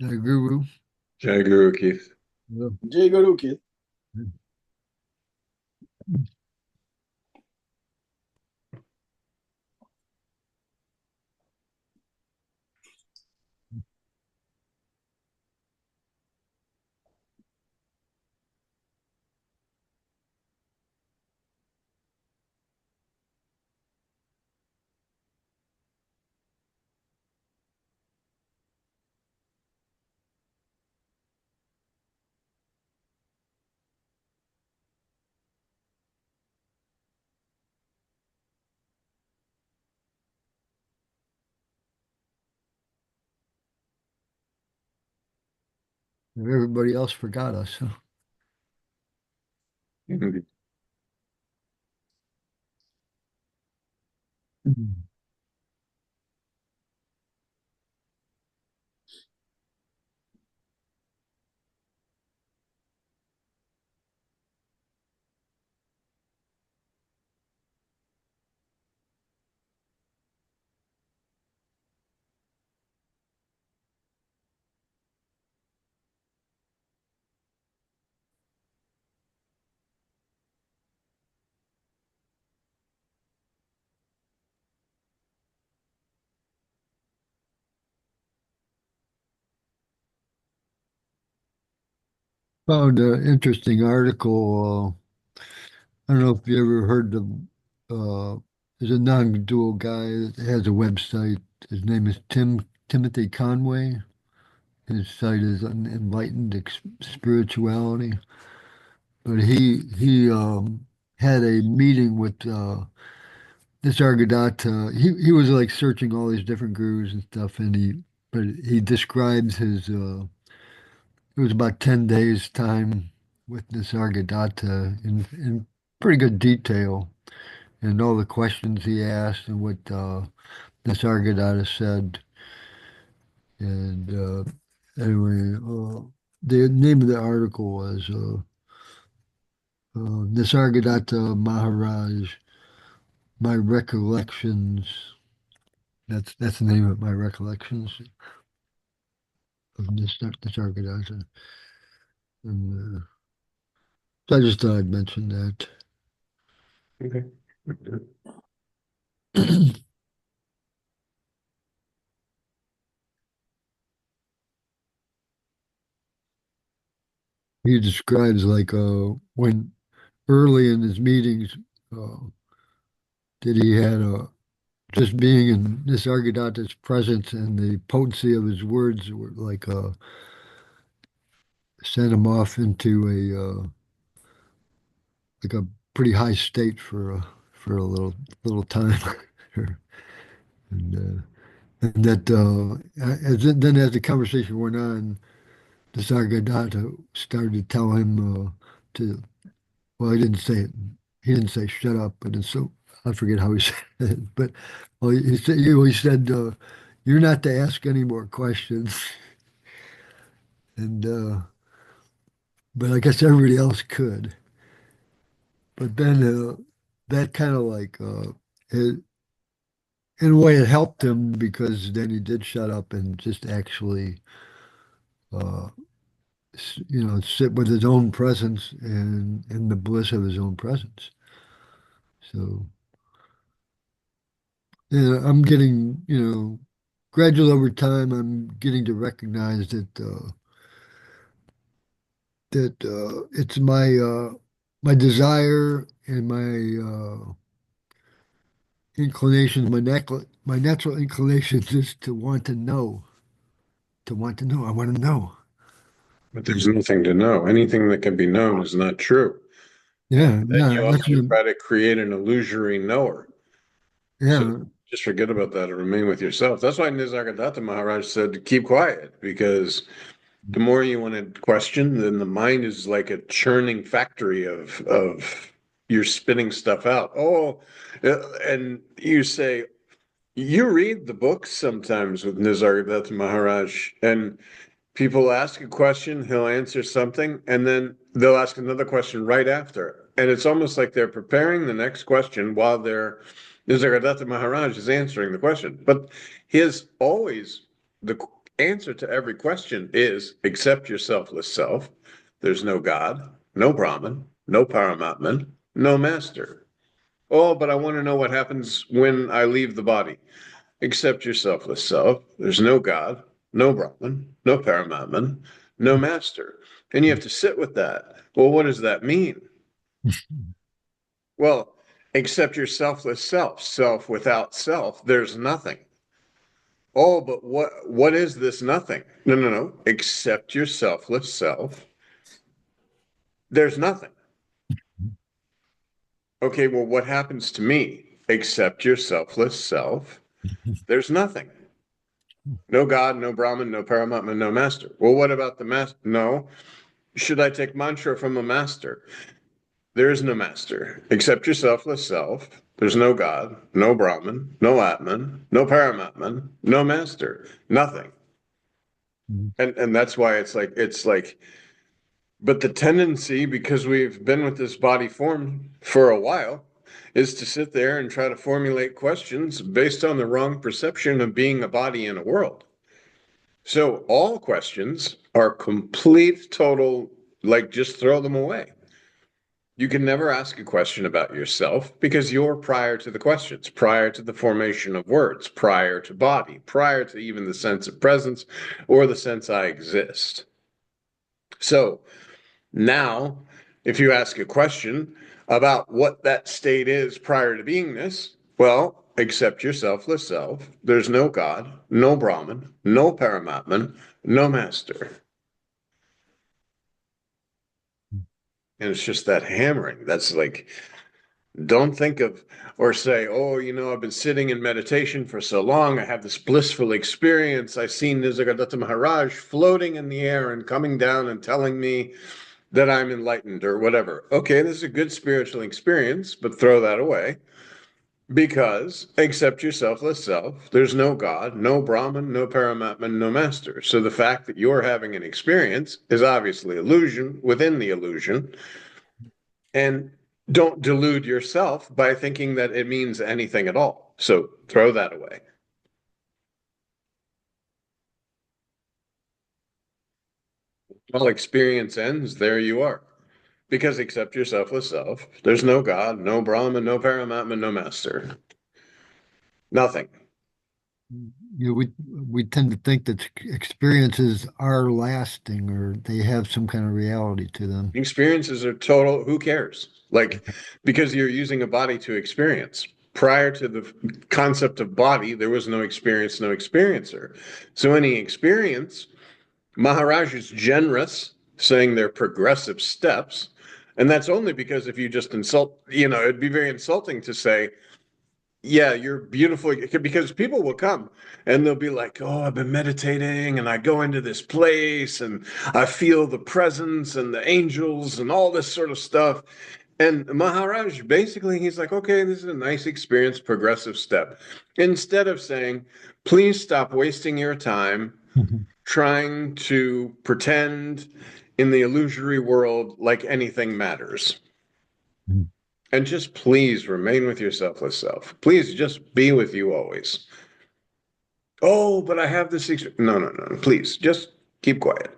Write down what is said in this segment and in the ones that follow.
Guru. Jai Guru Keith. Yeah. Jai Guru Ki. Everybody else forgot us. Huh? Indeed. Mhm. Found an interesting article. I don't know if you ever heard of, there's a non-dual guy that has a website. His name is Timothy Conway. His site is Enlightened Spirituality. But he had a meeting with Nisargadatta. He was like searching all these different gurus and stuff, and he describes his it was about 10 days time with Nisargadatta in pretty good detail, and all the questions he asked and what Nisargadatta said. And anyway, the name of the article was Nisargadatta Maharaj, My Recollections. That's the name of my recollections of Nisargadatta. And so I just thought I'd mention that. Okay. He describes like when early in his meetings uh, that he had just being in Nisargadatta's presence and the potency of his words were like sent him off into a like a pretty high state for a little time. and and that then as the conversation went on, Nisargadatta started to tell him to well, he didn't say it. He didn't say shut up, but it's so I forget how he said it. But well, he said you're not to ask any more questions, and but I guess everybody else could. But then that kind of like it, in a way it helped him because then he did shut up and just actually uh, sit with his own presence and in the bliss of his own presence. So. Yeah, I'm getting, gradually over time, I'm getting to recognize that it's my desire and my inclinations, my natural inclinations is to want to know, to want to know. I want to know. But there's nothing to know. Anything that can be known is not true. And Yeah, then yeah, you that's also what, try to create an illusory knower. So yeah, just forget about that and remain with yourself. That's why Nisargadatta Maharaj said to keep quiet, because the more you want to question, then the mind is like a churning factory of you're spitting stuff out. Oh, and you say you read the books sometimes with Nisargadatta Maharaj, and people ask a question, he'll answer something, and then they'll ask another question right after. And it's almost like they're preparing the next question while Nisargadatta Maharaj is answering the question. But his always the answer to every question is accept your selfless self. There's no God, no Brahman, no Paramatman, no master. Oh, but I want to know what happens when I leave the body. Accept your selfless self. There's no God, no Brahman, no Paramatman, no master. And you have to sit with that. Well, what does that mean? Well, accept your selfless self. Self without self, there's nothing. Oh, but what is this nothing? No, no, no. Accept your selfless self. There's nothing. Okay, well, what happens to me? Accept your selfless self. There's nothing. No God, no Brahman, no Paramatma, no master. Well, what about the master? No. Should I take mantra from a master? There is no master. Accept your selfless self. There's no God, no Brahman, no Atman, no Paramatman, no master. Nothing. And that's why it's like, but the tendency, because we've been with this body form for a while, is to sit there and try to formulate questions based on the wrong perception of being a body in a world. So all questions are complete, total, like just throw them away. You can never ask a question about yourself because you're prior to the questions, prior to the formation of words, prior to body, prior to even the sense of presence or the sense I exist. So now, if you ask a question about what that state is prior to beingness, well, accept your selfless self. There's no God, no Brahman, no Paramatman, no master. And it's just that hammering. That's like, don't think of or say, oh, I've been sitting in meditation for so long. I have this blissful experience. I've seen Nisargadatta Maharaj floating in the air and coming down and telling me that I'm enlightened or whatever. Okay, this is a good spiritual experience, but throw that away because accept your selfless self. There's no God, no Brahman, no Paramatman, no master. So the fact that you're having an experience is obviously illusion within the illusion. And don't delude yourself by thinking that it means anything at all. So throw that away. Well, experience ends, there you are. Because accept your selfless self. There's no God, no Brahman, no Paramatma, no master. Nothing. We tend to think that experiences are lasting or they have some kind of reality to them. Experiences are total, who cares? Like, because you're using a body to experience. Prior to the concept of body, there was no experience, no experiencer. So any experience, Maharaj is generous, saying they're progressive steps. And that's only because if you just insult, it'd be very insulting to say, yeah, you're beautiful, because people will come and they'll be like, oh, I've been meditating and I go into this place and I feel the presence and the angels and all this sort of stuff. And Maharaj, basically, he's like, okay, this is a nice experience, progressive step. Instead of saying, please stop wasting your time trying to pretend in the illusory world like anything matters. And just please remain with your selfless self. Please just be with you always. Oh, but I have this experience. No, no, no. Please just keep quiet.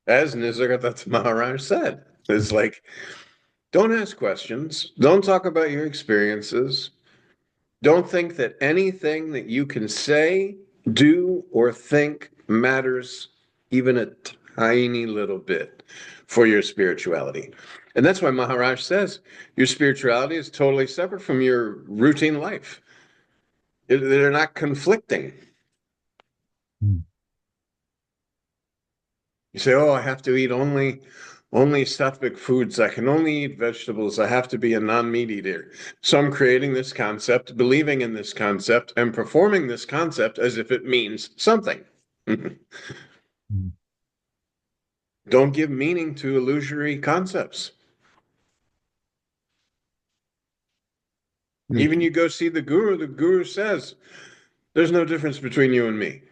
As Nisargadatta Maharaj said, it's like, don't ask questions. Don't talk about your experiences. Don't think that anything that you can say, do, or think matters even a tiny little bit for your spirituality. And that's why Maharaj says your spirituality is totally separate from your routine life. They're not conflicting. You say, oh, I have to eat only sattvic foods. I can only eat vegetables. I have to be a non-meat eater. So I'm creating this concept, believing in this concept, and performing this concept as if it means something. Don't give meaning to illusory concepts. Even you go see the guru says, there's no difference between you and me.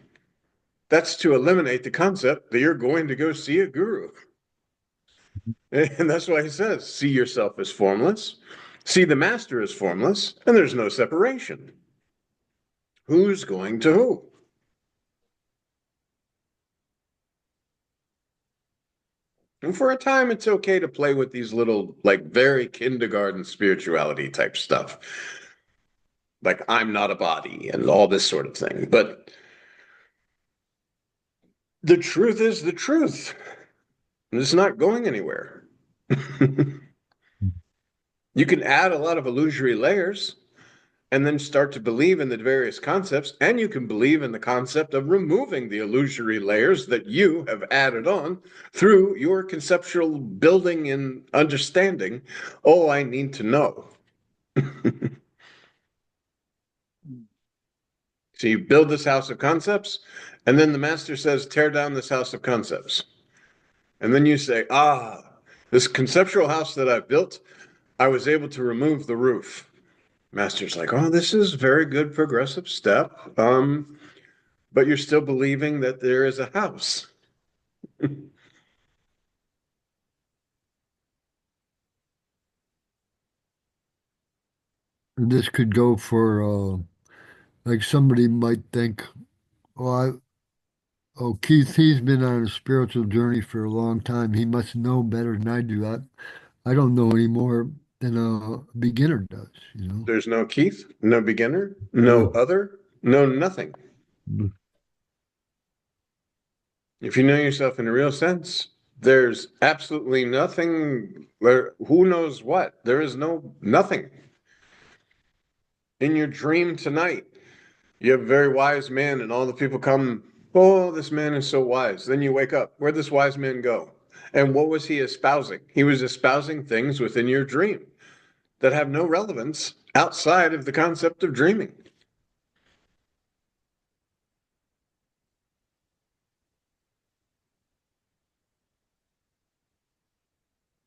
That's to eliminate the concept that you're going to go see a guru. And that's why he says, see yourself as formless, see the master as formless, and there's no separation. Who's going to who? And for a time, it's okay to play with these little, like, very kindergarten spirituality type stuff. Like, I'm not a body and all this sort of thing. But the truth is the truth. It's not going anywhere. You can add a lot of illusory layers and then start to believe in the various concepts, and you can believe in the concept of removing the illusory layers that you have added on through your conceptual building and understanding. Oh, I need to know. So you build this house of concepts, and then the master says, tear down this house of concepts. And then you say, this conceptual house that I built, I was able to remove the roof. Master's like, oh, this is a very good progressive step. But you're still believing that there is a house. And this could go for like somebody might think, oh, oh, Keith, he's been on a spiritual journey for a long time. He must know better than I do. I don't know any more than a beginner does, you know. There's no Keith, no beginner, Yeah. no other, no nothing. If you know yourself in a real sense, there's absolutely nothing. Who knows what? There is no nothing. In your dream tonight, you have a very wise man, and all the people come, oh, this man is so wise. Then you wake up. Where'd this wise man go? And what was he espousing? He was espousing things within your dream that have no relevance outside of the concept of dreaming.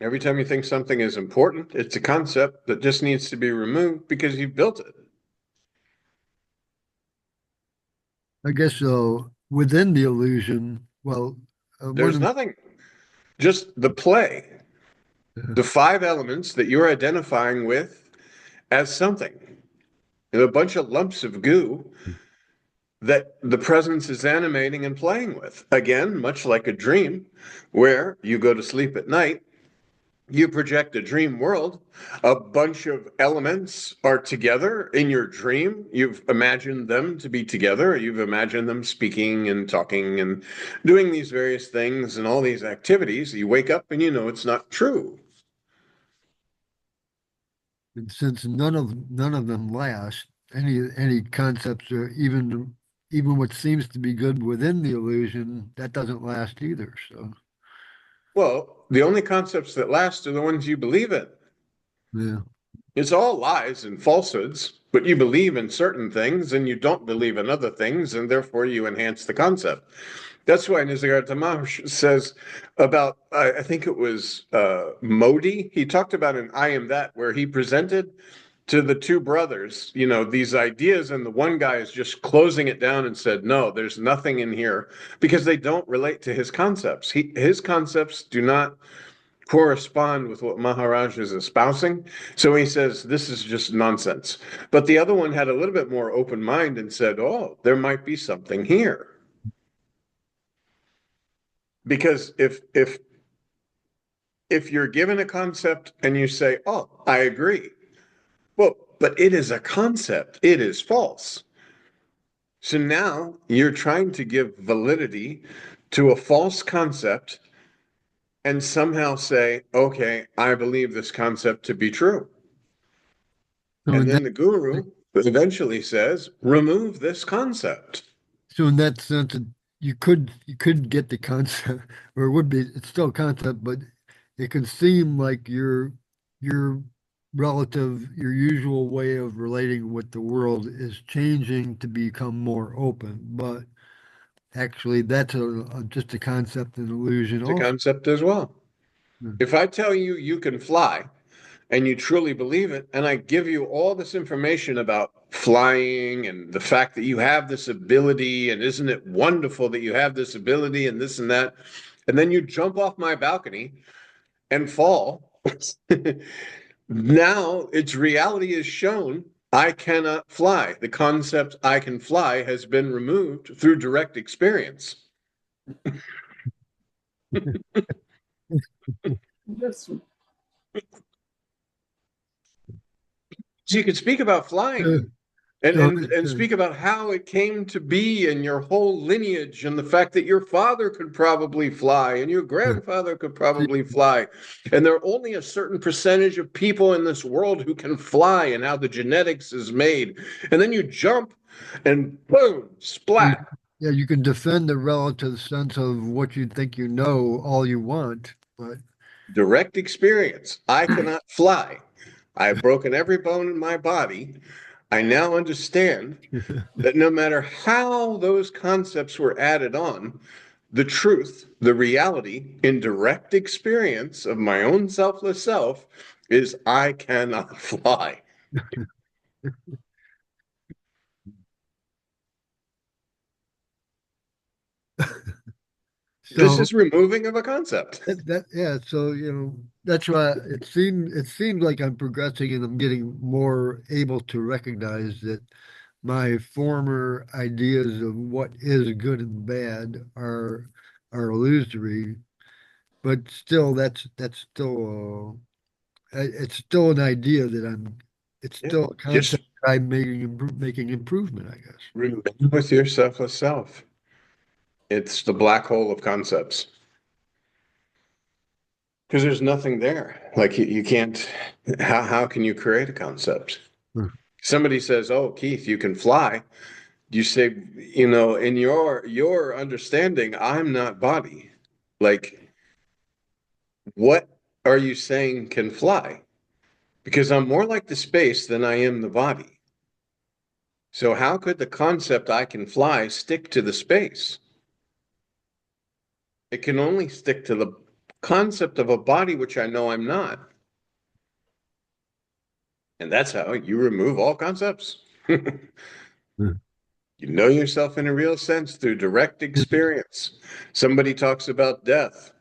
Every time you think something is important, it's a concept that just needs to be removed because you built it. I guess within the illusion, well, one There's of nothing, just the play, the, the five elements that you're identifying with as something. A bunch of lumps of goo that the presence is animating and playing with. Again, much like a dream, where you go to sleep at night, you project a dream world. A bunch of elements are together in your dream. You've imagined them to be together. You've imagined them speaking and talking and doing these various things and all these activities. You wake up and you know it's not true. and since none of them last, any concepts or even what seems to be good within the illusion, that doesn't last either. So Well, the only concepts that last are the ones you believe in. yeah. It's all lies and falsehoods, but you believe in certain things and you don't believe in other things, and therefore you enhance the concept. That's why Nisargadatta Maharaj says about, I think it was Modi, he talked about an I am that, where he presented to the two brothers, these ideas, and the one guy is just closing it down and said, no, there's nothing in here because they don't relate to his concepts. His concepts do not correspond with what Maharaj is espousing. So he says, this is just nonsense. But the other one had a little bit more open mind and said, oh, there might be something here. Because if you're given a concept and you say, oh, I agree. Well, but it is a concept. It is false. So now you're trying to give validity to a false concept and somehow say, okay, I believe this concept to be true. So And in that then the guru eventually says, remove this concept. so in that sense, you could get the concept, or it would be it's still a concept, but it can seem like your your usual way of relating with the world is changing to become more open, but actually that's just a concept and illusion It's a also. concept as well. Yeah. If I tell you you can fly and you truly believe it, and I give you all this information about flying and the fact that you have this ability, and isn't it wonderful that you have this ability and this and that, and then you jump off my balcony and fall, now its reality is shown. I cannot fly. The concept I can fly has been removed through direct experience. Yes. So you could speak about flying and, So, and and speak about how it came to be and your whole lineage and the fact that your father could probably fly and your grandfather could probably fly. And there are only a certain percentage of people in this world who can fly and how the genetics is made. And then you jump and boom, you, splat. yeah, you can defend the relative sense of what you think you know all you want, but Direct experience. I cannot fly. I've broken every bone in my body. I now understand that no matter how those concepts were added on, the truth, the reality in direct experience of my own selfless self is I cannot fly. Just so as removing of a concept. yeah, so that's why it seems like I'm progressing and I'm getting more able to recognize that my former ideas of what is good and bad are illusory, but still that's still it's still an idea that it's Yeah. still a Just concept that I'm making improvement, I guess. remain with your selfless self. It's the black hole of concepts. Because there's nothing there. Like you can't, how can you create a concept? Hmm. Somebody says, "Oh, Keith, you can fly." You say, in your understanding, I'm not body. Like, what are you saying can fly? Because I'm more like the space than I am the body. So how could the concept I can fly stick to the space? It can only stick to the concept of a body, which I know I'm not. And that's how you remove all concepts. Hmm. You know yourself in a real sense through direct experience. Somebody talks about death.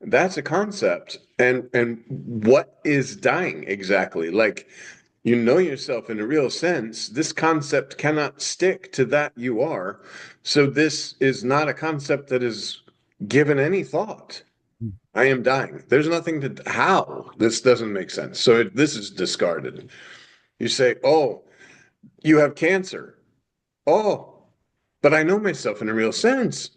That's a concept. And what is dying exactly? Like you know yourself in a real sense. This concept cannot stick to that you are. So this is not a concept that is given any thought. I am dying. There's nothing to how this doesn't make sense. So this is discarded. You say, "Oh, you have cancer." Oh, but I know myself in a real sense.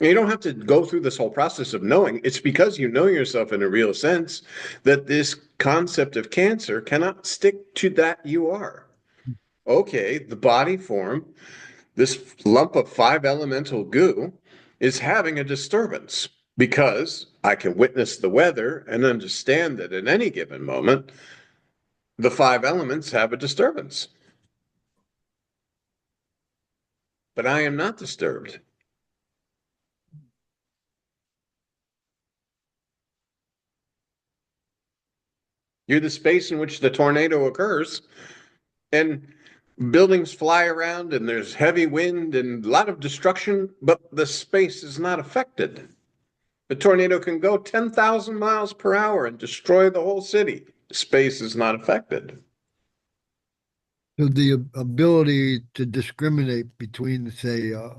You don't have to go through this whole process of knowing. It's because you know yourself in a real sense that this concept of cancer cannot stick to that you are. Okay, the body form, this lump of five elemental goo, is having a disturbance because I can witness the weather and understand that at any given moment, the five elements have a disturbance. But I am not disturbed. You're the space in which the tornado occurs, and buildings fly around, and there's heavy wind and a lot of destruction, but the space is not affected. The tornado can go 10,000 miles per hour and destroy the whole city. Space is not affected. So the ability to discriminate between, say, a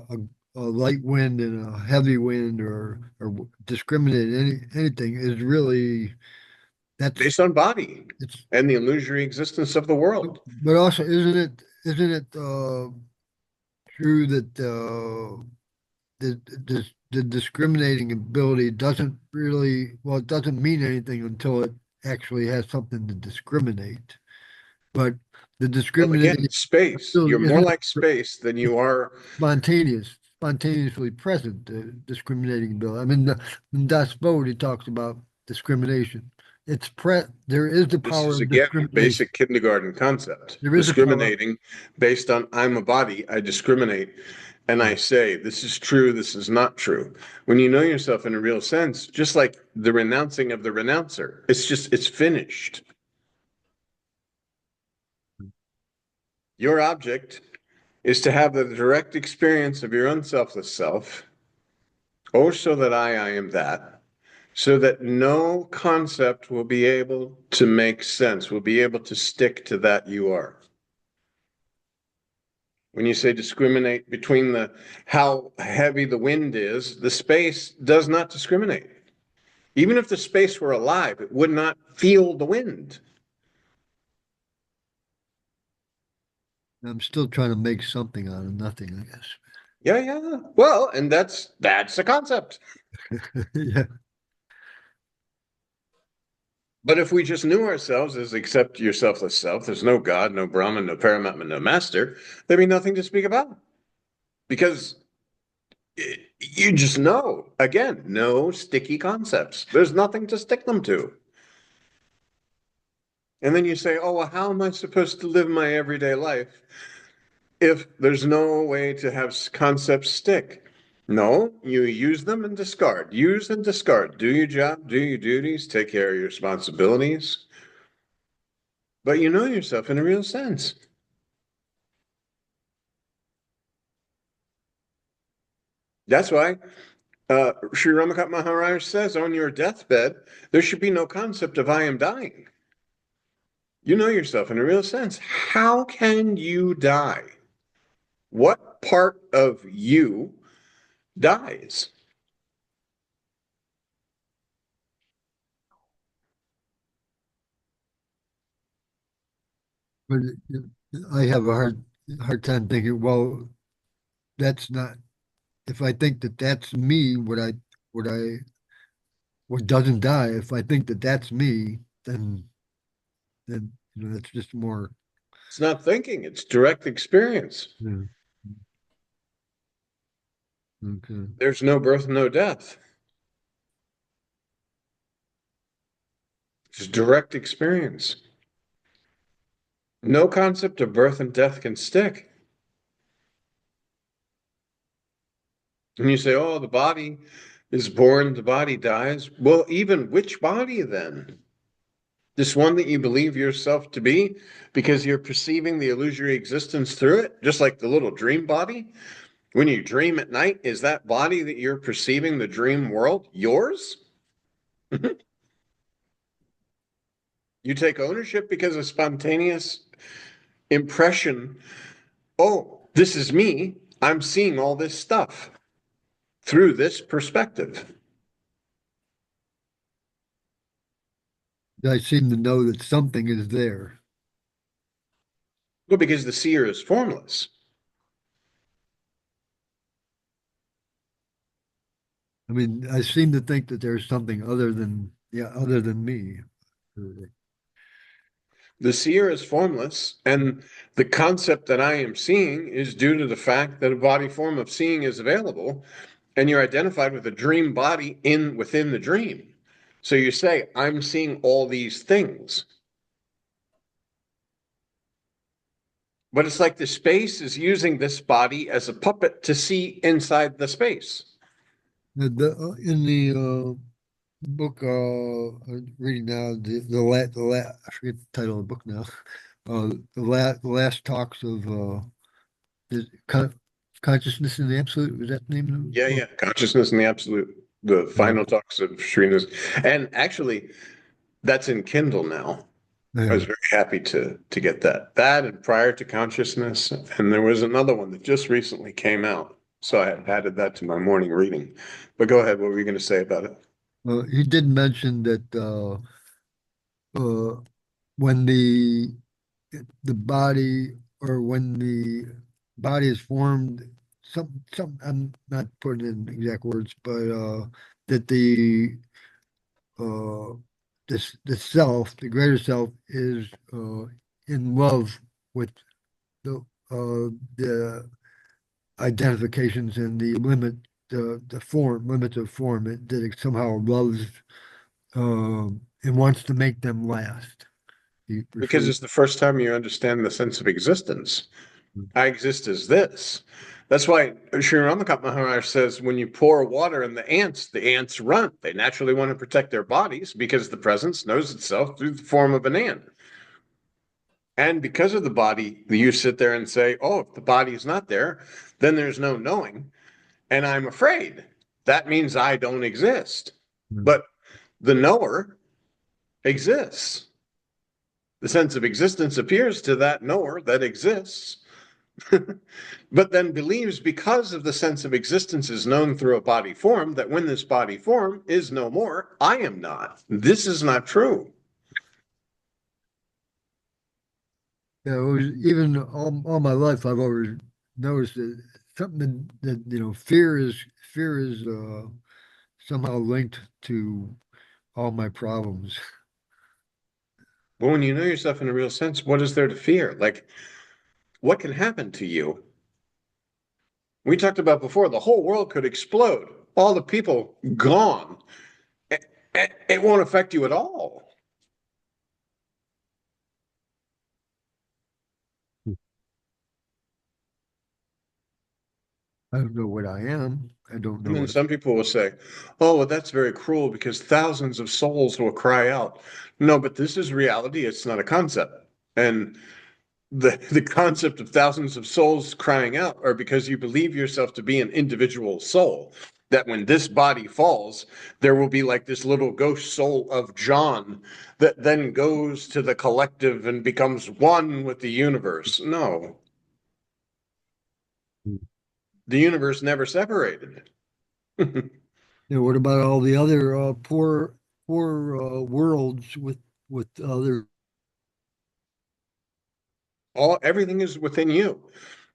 light wind and a heavy wind, or discriminate anything is really that's Based on body it's. and the illusory existence of the world. But also, isn't it true that the discriminating ability doesn't really, well, it doesn't mean anything until it actually has something to discriminate. But the Well, discriminating again, space. You're ability more isn't like space than you are. spontaneously present, the discriminating ability. I mean, in Das Bode, he talks about discrimination. There is the This power is of again a discrimination. basic kindergarten concept. There is a power. Discriminating based on I'm a body, I discriminate and I say this is true, this is not true. When you know yourself in a real sense, just like the renouncing of the renouncer, it's finished. Your object is to have the direct experience of your unselfless self, oh, so that I am that, so that no concept will be able to make sense, will be able to stick to that you are. When you say discriminate between the how heavy the wind is, the space does not discriminate. Even if the space were alive, it would not feel the wind. I'm still trying to make something out of nothing, I guess. Yeah, yeah. Well, and that's a concept. Yeah. But if we just knew ourselves as accept your selfless self, there's no God, no Brahman, no Paramatma, no Master, there'd be nothing to speak about. Because you just know. Again, no sticky concepts. There's nothing to stick them to. And then you say, oh, well, how am I supposed to live my everyday life if there's no way to have concepts stick? No, you use them and discard. Use and discard. Do your job, do your duties, take care of your responsibilities. But you know yourself in a real sense. That's why Sri Ramakant Maharaj says on your deathbed, there should be no concept of I am dying. You know yourself in a real sense. How can you die? What part of you dies? But I have a hard time thinking, well, that's not, if I think that that's me, would I, what doesn't die, if I think that that's me, then, that's just more, It's not thinking, it's direct experience. yeah, okay. There's no birth, no death. It's direct experience. No concept of birth and death can stick. And you say, oh, the body is born, the body dies. Well, even which body then? This one that you believe yourself to be because you're perceiving the illusory existence through it, just like the little dream body. When you dream at night, is that body that you're perceiving the dream world yours? You take ownership because of spontaneous impression. Oh, this is me. I'm seeing all this stuff through this perspective. I seem to know that something is there. Well, because the seer is formless. I mean, I seem to think that there's something other than me. The seer is formless, and the concept that I am seeing is due to the fact that a body form of seeing is available, and you're identified with a dream body in within the dream. So you say, I'm seeing all these things. But it's like the space is using this body as a puppet to see inside the space. In the book I'm reading now, I forget the title of the book now. The last talks of is consciousness in the absolute. Was that the name of the Yeah, book? yeah. Consciousness and the absolute, the Uh, final talks of Srina's. And actually, that's in Kindle now. I yeah. was very happy to get that. That and Prior to Consciousness. And there was another one that just recently came out. So I added that to my morning reading. But go ahead, what were you going to say about it? He did mention that when the body or when the body is formed, some I'm not putting in exact words, but that uh, the self, the greater self, is in love with the the identifications and the form limits of form that it somehow loves and wants to make them last. He Because refers. it's the first time you understand the sense of existence. I exist as this. That's why Sri Ramakant Maharaj says when you pour water in the ants run. They naturally want to protect their bodies because the presence knows itself through the form of an ant. And because of the body, you sit there and say, oh, if the body is not there, then there's no knowing. And I'm afraid. That means I don't exist. But the knower exists. The sense of existence appears to that knower that exists but then believes because of the sense of existence is known through a body form, that when this body form is no more, I am not. This is not true. Yeah, it was, even all my life, I've always noticed that something fear is somehow linked to all my problems. But when you know yourself in a real sense, what is there to fear? Like, what can happen to you? We talked about before, the whole world could explode, all the people gone. It won't affect you at all. I don't know what I am. I don't And know then what. some people will say, oh, well, that's very cruel because thousands of souls will cry out. No, but this is reality. It's not a concept. And the concept of thousands of souls crying out are because you believe yourself to be an individual soul. That when this body falls, there will be like this little ghost soul of John that then goes to the collective and becomes one with the universe. No, the universe never separated. What about all the other poor worlds with other? Everything is within you.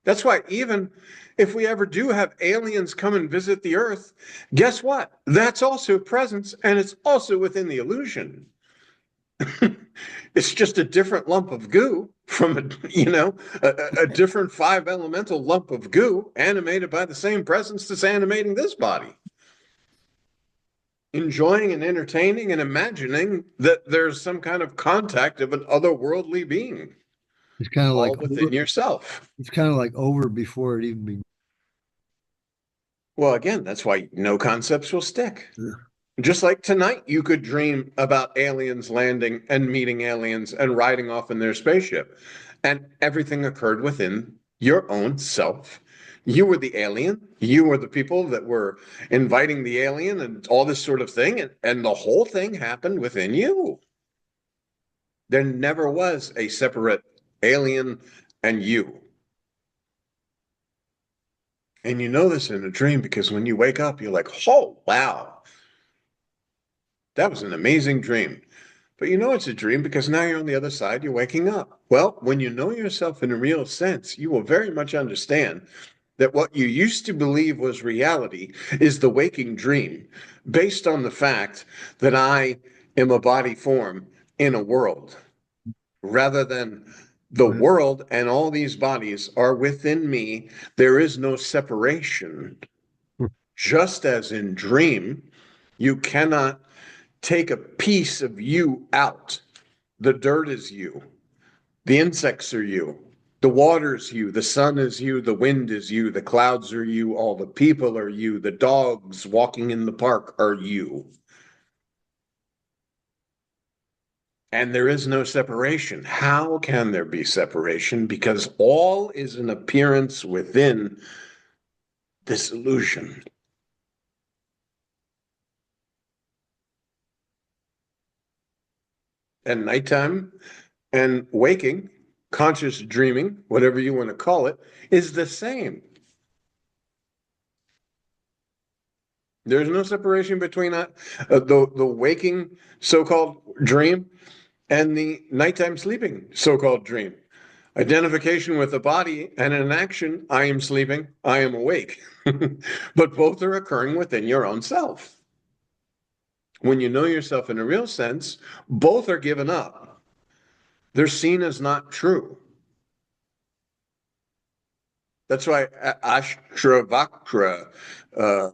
That's why even if we ever do have aliens come and visit the earth, guess what? That's also presence and it's also within the illusion. It's just a different lump of goo from a different five elemental lump of goo animated by the same presence that's animating this body. Enjoying and entertaining and imagining that there's some kind of contact of an otherworldly being, It's kind of all like within over, yourself. it's kind of like over before it even Well, again, that's why no concepts will stick. began. Just like tonight, you could dream about aliens landing and meeting aliens and riding off in their spaceship. And everything occurred within your own self. You were the alien. You were the people that were inviting the alien and all this sort of thing. And the whole thing happened within you. There never was a separate alien and you. And you know this in a dream because when you wake up, you're like, oh, wow, that was an amazing dream. But you know it's a dream because now you're on the other side, you're waking up. Well, when you know yourself in a real sense, you will very much understand that what you used to believe was reality is the waking dream, based on the fact that I am a body form in a world, rather than the world and all these bodies are within me. There is no separation. Just as in dream, you cannot take a piece of you out. The dirt is you. The insects are you. The water is you. The sun is you. The wind is you. The clouds are you. All the people are you. The dogs walking in the park are you. And there is no separation. How can there be separation? Because all is an appearance within this illusion. And nighttime and waking, conscious dreaming, whatever you want to call it, is the same. There's no separation between the waking so-called dream and the nighttime sleeping so-called dream. Identification with the body and an action, I am sleeping, I am awake. But both are occurring within your own self. When you know yourself in a real sense, both are given up. They're seen as not true. That's why Ashtavakra, uh,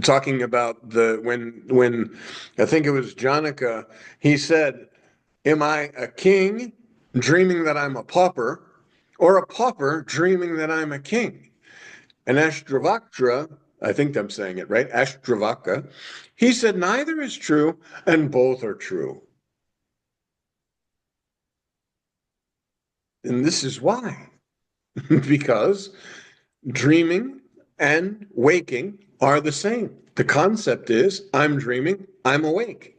talking about when I think it was Janaka, he said, "Am I a king dreaming that I'm a pauper, or a pauper dreaming that I'm a king?" And Ashtavakra, I think I'm saying it right, Ashtavaka, he said neither is true and both are true. And this is why, because dreaming and waking are the same. The concept is I'm dreaming, I'm awake.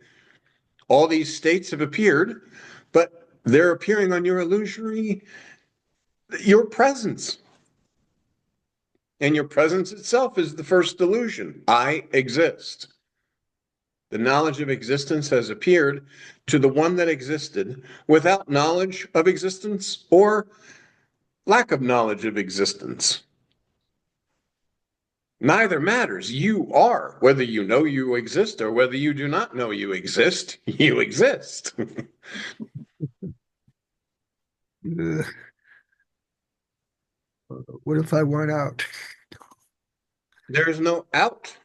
All these states have appeared, but they're appearing on your illusory your presence. And your presence itself is the first delusion. I exist. The knowledge of existence has appeared to the one that existed without knowledge of existence or lack of knowledge of existence. Neither matters. You are. Whether you know you exist or whether you do not know you exist, you exist. What if I want out? There's no out,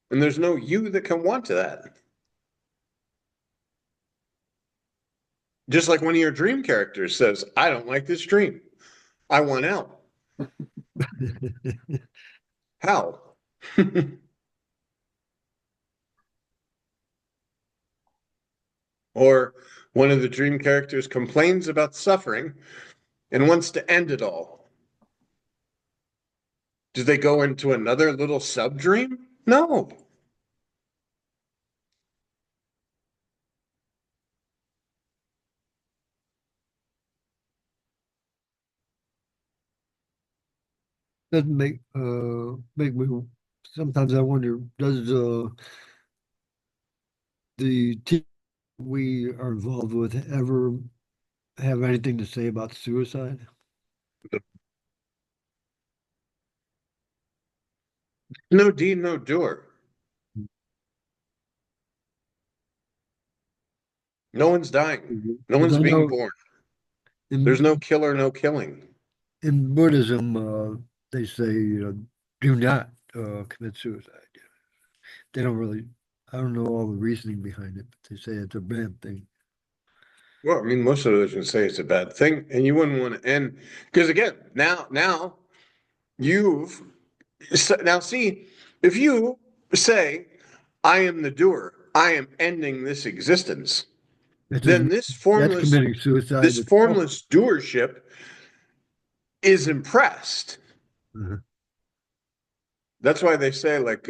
and there's no you that can want to that. Just like one of your dream characters says, I don't like this dream. I want out. How? Or one of the dream characters complains about suffering and wants to end it all. Do they go into another little sub dream? No. Doesn't make me. Sometimes I wonder, does the team we are involved with ever have anything to say about suicide? No deed, no doer. No one's dying. No Because one's I being know born. There's in no killer, no killing. in Buddhism, they say, do not commit suicide. They don't really, I don't know all the reasoning behind it, but they say it's a bad thing. Well, I mean, most religions say it's a bad thing, and you wouldn't want to end because again, now you've now see if you say, I am the doer, I am ending this existence, That's, then that's committing suicide this itself. formless doership is impressed. Uh-huh. That's why they say like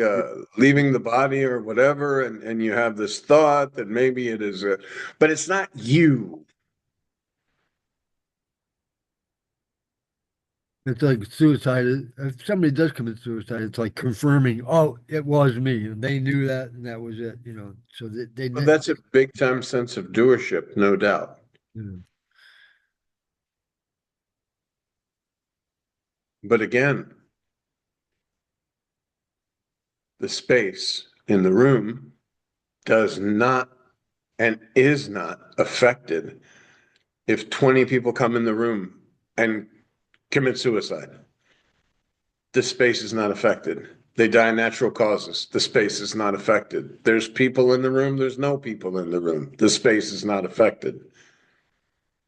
leaving the body or whatever, and you have this thought that maybe it is a, but it's not you. It's like suicide. If somebody does commit suicide, it's like confirming, oh, it was me. And they knew that, and that was it, So Well, that's a big time sense of doership, no doubt. you know, But again, the space in the room does not and is not affected if 20 people come in the room and commit suicide. The space is not affected. They die natural causes. The space is not affected. There's people in the room. There's no people in the room. The space is not affected.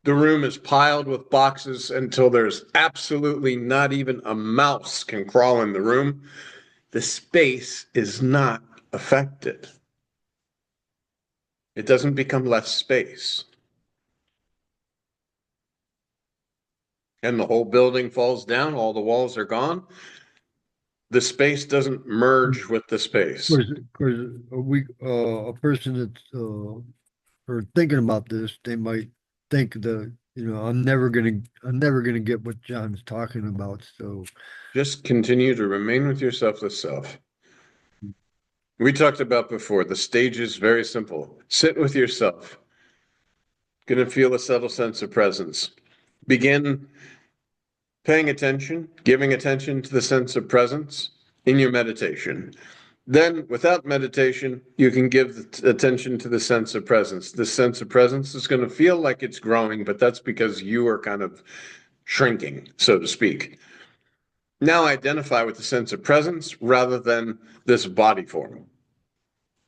The room is piled with boxes until there's absolutely not even a mouse can crawl in the room. The space is not affected. It doesn't become less space. And the whole building falls down, all the walls are gone. The space doesn't merge with the space. of course, a person that's or thinking about this, they might think I'm never gonna get what John's talking about. So Just continue to remain with your selfless self. We talked about before, the stage is very simple. Sit with yourself. Going to feel a subtle sense of presence. Begin paying attention, giving attention to the sense of presence in your meditation. Then, without meditation, you can give attention to the sense of presence. The sense of presence is going to feel like it's growing, but that's because you are kind of shrinking, so to speak. Now identify with the sense of presence rather than this body form.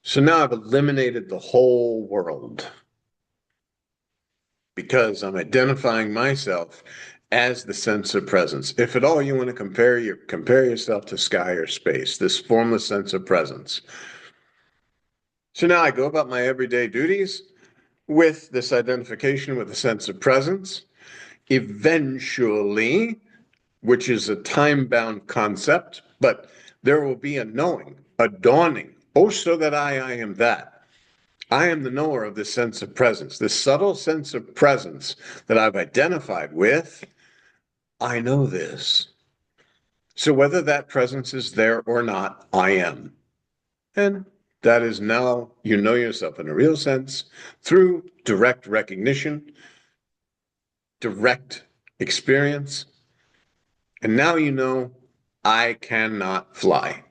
So now I've eliminated the whole world because I'm identifying myself as the sense of presence. If at all you want to compare yourself to sky or space, this formless sense of presence. So now I go about my everyday duties with this identification with a sense of presence. Eventually, which is a time-bound concept, but there will be a knowing, a dawning. Oh, so that I am that. I am the knower of this sense of presence, this subtle sense of presence that I've identified with. I know this. So whether that presence is there or not, I am. And that is now you know yourself in a real sense through direct recognition, direct experience. And now you know I cannot fly.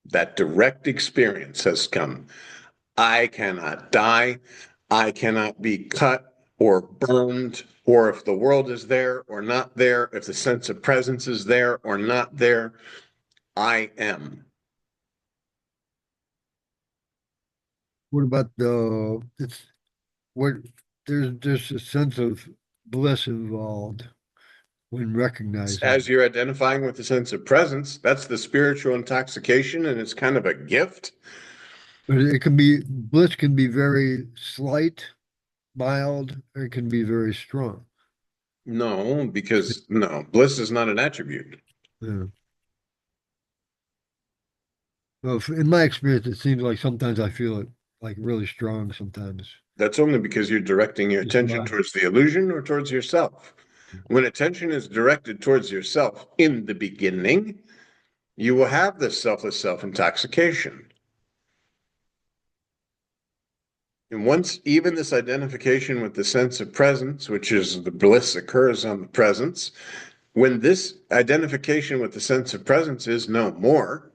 That direct experience has come. I cannot die. I cannot be cut or burned, or if the world is there or not there, if the sense of presence is there or not there, I am. What about it's what there's a sense of bliss involved when recognizing. As you're identifying with the sense of presence, that's the spiritual intoxication, and it's kind of a gift. But it can be bliss can be very slight, mild, or it can be very strong. No, because no, bliss is not an attribute. Yeah. Well, in my experience, it seems like sometimes I feel it like really strong sometimes. That's only because you're directing your Just attention by towards the illusion or towards yourself. When attention is directed towards yourself in the beginning, you will have this selfless self intoxication. And once even this identification with the sense of presence, which is the bliss occurs on the presence, when this identification with the sense of presence is no more,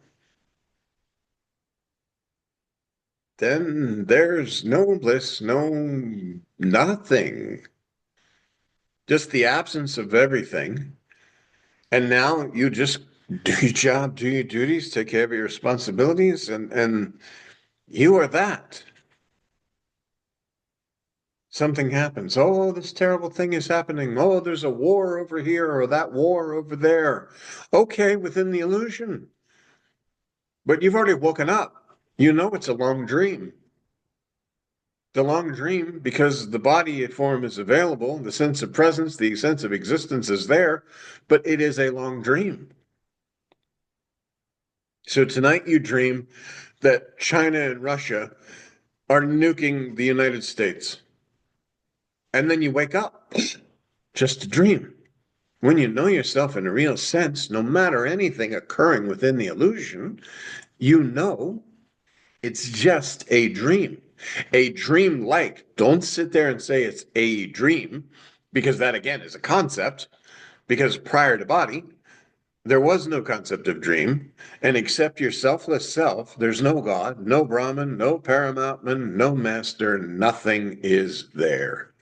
then there's no bliss, no nothing, just the absence of everything. And now you just do your job, do your duties, take care of your responsibilities, and you are that. Something happens. Oh, this terrible thing is happening. Oh, there's a war over here or that war over there. Okay, within the illusion. But you've already woken up. You know it's a long dream. The long dream, because the body form is available, the sense of presence, the sense of existence is there, but it is a long dream. So tonight you dream that China and Russia are nuking the United States. And then you wake up, just a dream. When you know yourself in a real sense, no matter anything occurring within the illusion, you know it's just a dream. A dream like, don't sit there and say it's a dream, because that again is a concept. Because prior to body, there was no concept of dream. And except your selfless self, there's no God, no Brahman, no Paramountman, no master, nothing is there.